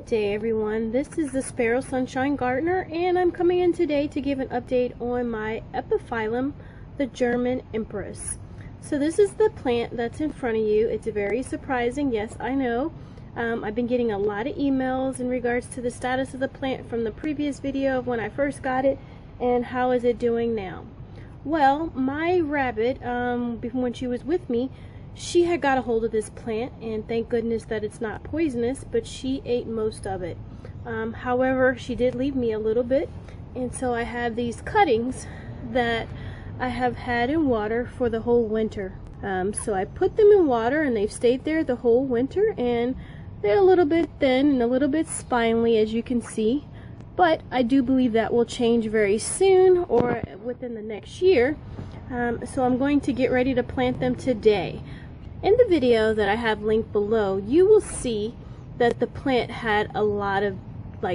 Good day everyone, this is the Sparrow Sunshine Gardener and I'm coming in today to give an update on my Epiphyllum, the German Empress. So this is the plant that's in front of you. It's very surprising, yes I know. I've been getting a lot of emails in regards to the status of the plant from the previous video of when I first got it and how is it doing now. Well, my rabbit, when she was with me, she had got a hold of this plant, and thank goodness that it's not poisonous, but she ate most of it. However, she did leave me a little bit, and so I have these cuttings that I have had in water for the whole winter. So I put them in water, and they've stayed there the whole winter, and they're a little bit thin and a little bit spindly, as you can see. But I do believe that will change very soon, or within the next year. So I'm going to get ready to plant them today. In the video that I have linked below, you will see that the plant had a lot of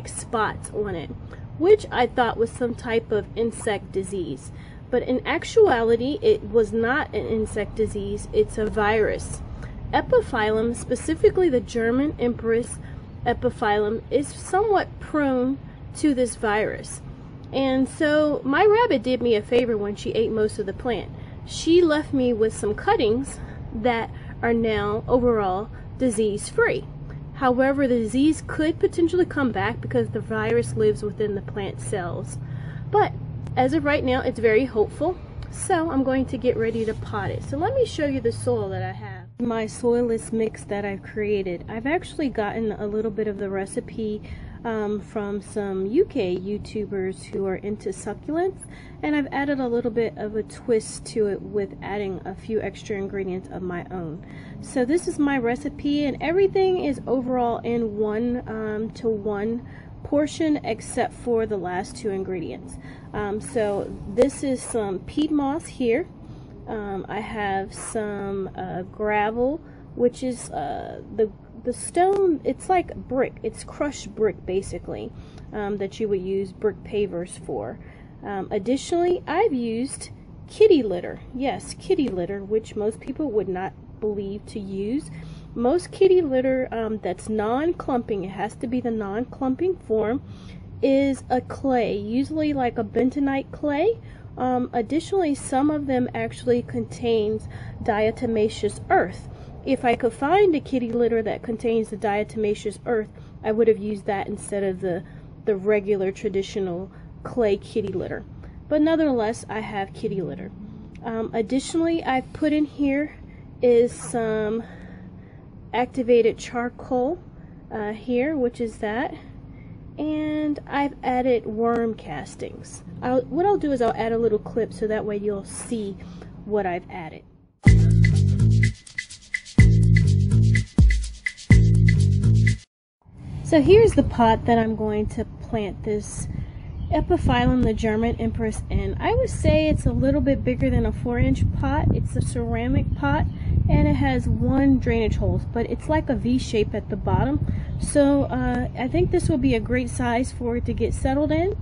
spots on it, which I thought was some type of insect disease. But in actuality, it was not an insect disease, it's a virus. Epiphyllum, specifically the German Empress Epiphyllum, is somewhat prone to this virus. And so my rabbit did me a favor when she ate most of the plant. She left me with some cuttings that are now overall disease free. However, the disease could potentially come back because the virus lives within the plant cells. But as of right now, it's very hopeful. So I'm going to get ready to pot it. So let me show you the soil that I have. My soilless mix that I've created. I've actually gotten a little bit of the recipe from some UK YouTubers who are into succulents, and I've added a little bit of a twist to it with adding a few extra ingredients of my own. So this is my recipe, and everything is overall in 1:1 portion except for the last two ingredients. So this is some peat moss here. I have some gravel, which is the stone. It's like brick, it's crushed brick basically, that you would use brick pavers for. Additionally, I've used kitty litter. Yes, kitty litter, which most people would not believe to use. Most kitty litter that's non-clumping, it has to be the non-clumping form, is a clay, usually like a bentonite clay. Additionally, some of them actually contains diatomaceous earth. If I could find a kitty litter that contains the diatomaceous earth, I would have used that instead of the regular traditional clay kitty litter. But nonetheless, I have kitty litter. Additionally, I've put in here is some activated charcoal here, which is that. And I've added worm castings. What I'll do is I'll add a little clip so that way you'll see what I've added. So here's the pot that I'm going to plant this Epiphyllum, the German Empress, in. I would say it's a little bit bigger than a 4-inch pot. It's a ceramic pot and it has one drainage hole, but it's like a V shape at the bottom. So I think this will be a great size for it to get settled in,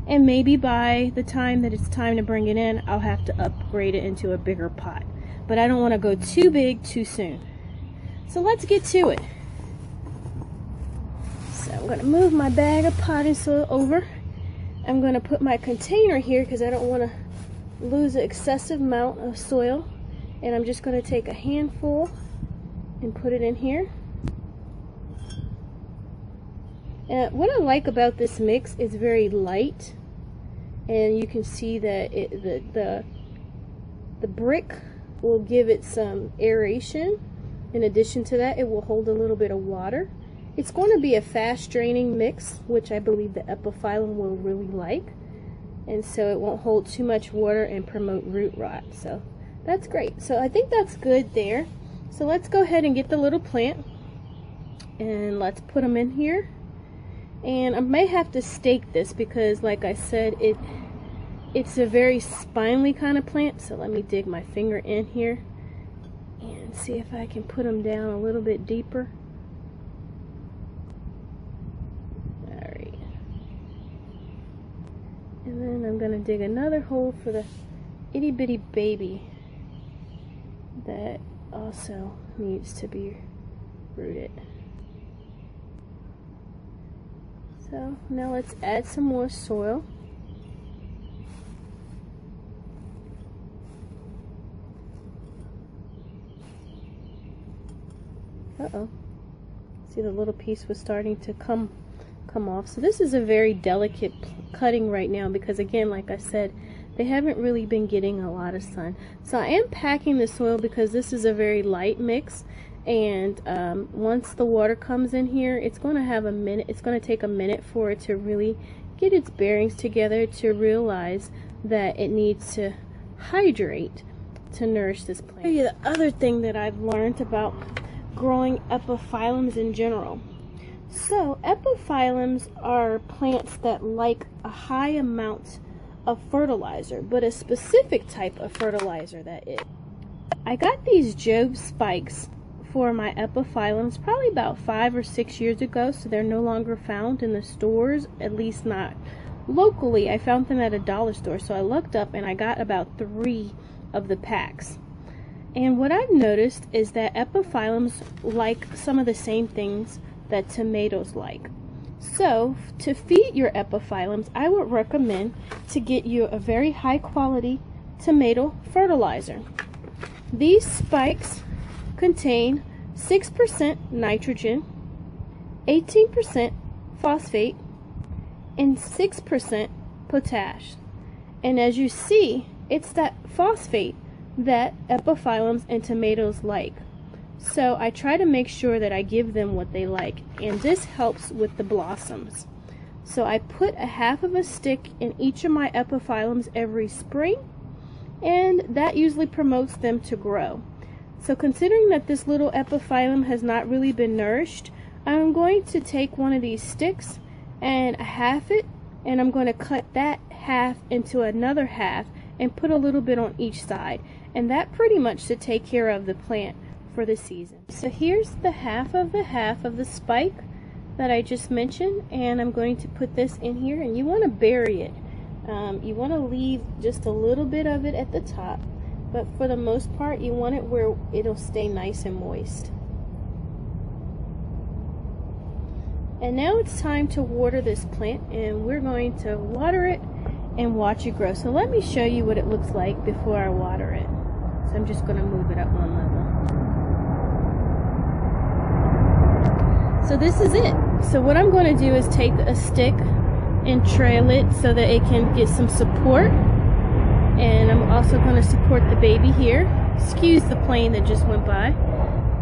and maybe by the time that it's time to bring it in, I'll have to upgrade it into a bigger pot. But I don't want to go too big too soon. So let's get to it. So I'm going to move my bag of potting soil over. I'm going to put my container here because I don't want to lose an excessive amount of soil. And I'm just going to take a handful and put it in here. And what I like about this mix is very light. And you can see that the brick will give it some aeration. In addition to that, it will hold a little bit of water. It's going to be a fast draining mix, which I believe the Epiphyllum will really like. And so it won't hold too much water and promote root rot. So that's great. So I think that's good there. So let's go ahead and get the little plant and let's put them in here. And I may have to stake this because, like I said, it's a very spindly kind of plant. So let me dig my finger in here and see if I can put them down a little bit deeper. And then I'm going to dig another hole for the itty bitty baby that also needs to be rooted. So now let's add some more soil. Uh-oh. See, the little piece was starting to come off. So this is a very delicate cutting right now because, again, like I said, they haven't really been getting a lot of sun. So I am packing the soil because this is a very light mix, and once the water comes in here, it's going to have a minute. It's going to take a minute for it to really get its bearings together, to realize that it needs to hydrate to nourish this plant. I'll tell you the other thing that I've learned about growing epiphyllums in general. So epiphyllums are plants that like a high amount of fertilizer, but a specific type of fertilizer, that is. I got these Job spikes for my epiphyllums probably about 5 or 6 years ago, so they're no longer found in the stores, at least not locally. I found them at a dollar store, so I looked up and I got about 3 of the packs. And what I've noticed is that epiphyllums like some of the same things that tomatoes like. So to feed your epiphyllums, I would recommend to get you a very high quality tomato fertilizer. These spikes contain 6% nitrogen, 18% phosphate, and 6% potash. And as you see, it's that phosphate that epiphyllums and tomatoes like. So I try to make sure that I give them what they like, and this helps with the blossoms. So I put a half of a stick in each of my epiphyllums every spring, and that usually promotes them to grow. So considering that this little epiphyllum has not really been nourished, I'm going to take one of these sticks and half it, and I'm going to cut that half into another half and put a little bit on each side, and that pretty much should take care of the plant for the season. So here's the half of the spike that I just mentioned, and I'm going to put this in here, and you want to bury it. You want to leave just a little bit of it at the top, but for the most part you want it where it'll stay nice and moist. And now it's time to water this plant, and we're going to water it and watch it grow. So let me show you what it looks like before I water it. So I'm just going to move it up one level. So this is it. So what I'm going to do is take a stick and trail it so that it can get some support. And I'm also going to support the baby here. Excuse the plane that just went by.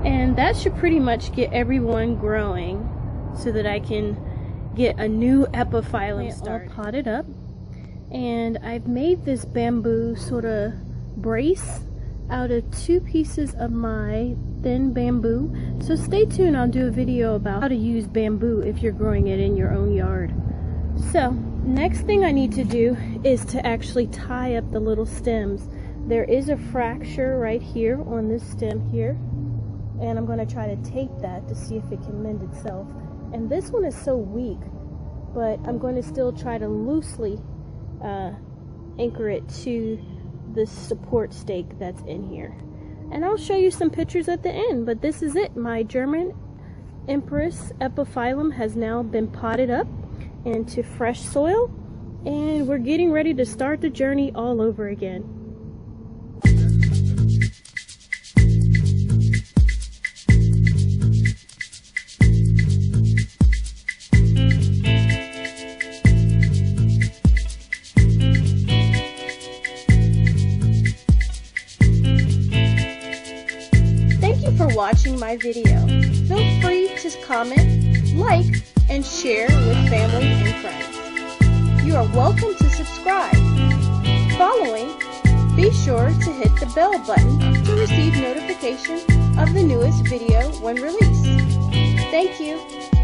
And that should pretty much get everyone growing so that I can get a new epiphyllum started. All potted up. And I've made this bamboo sort of brace out of 2 pieces of my thin bamboo. So stay tuned, I'll do a video about how to use bamboo if you're growing it in your own yard. So next thing I need to do is to actually tie up the little stems. There is a fracture right here on this stem here, and I'm going to try to tape that to see if it can mend itself. And this one is so weak, but I'm going to still try to loosely anchor it to the support stake that's in here. And I'll show you some pictures at the end, but this is it. My German Empress epiphyllum has now been potted up into fresh soil, and we're getting ready to start the journey all over again. For watching my video. Feel free to comment, like, and share with family and friends. You are welcome to subscribe. Following, be sure to hit the bell button to receive notification of the newest video when released. Thank you.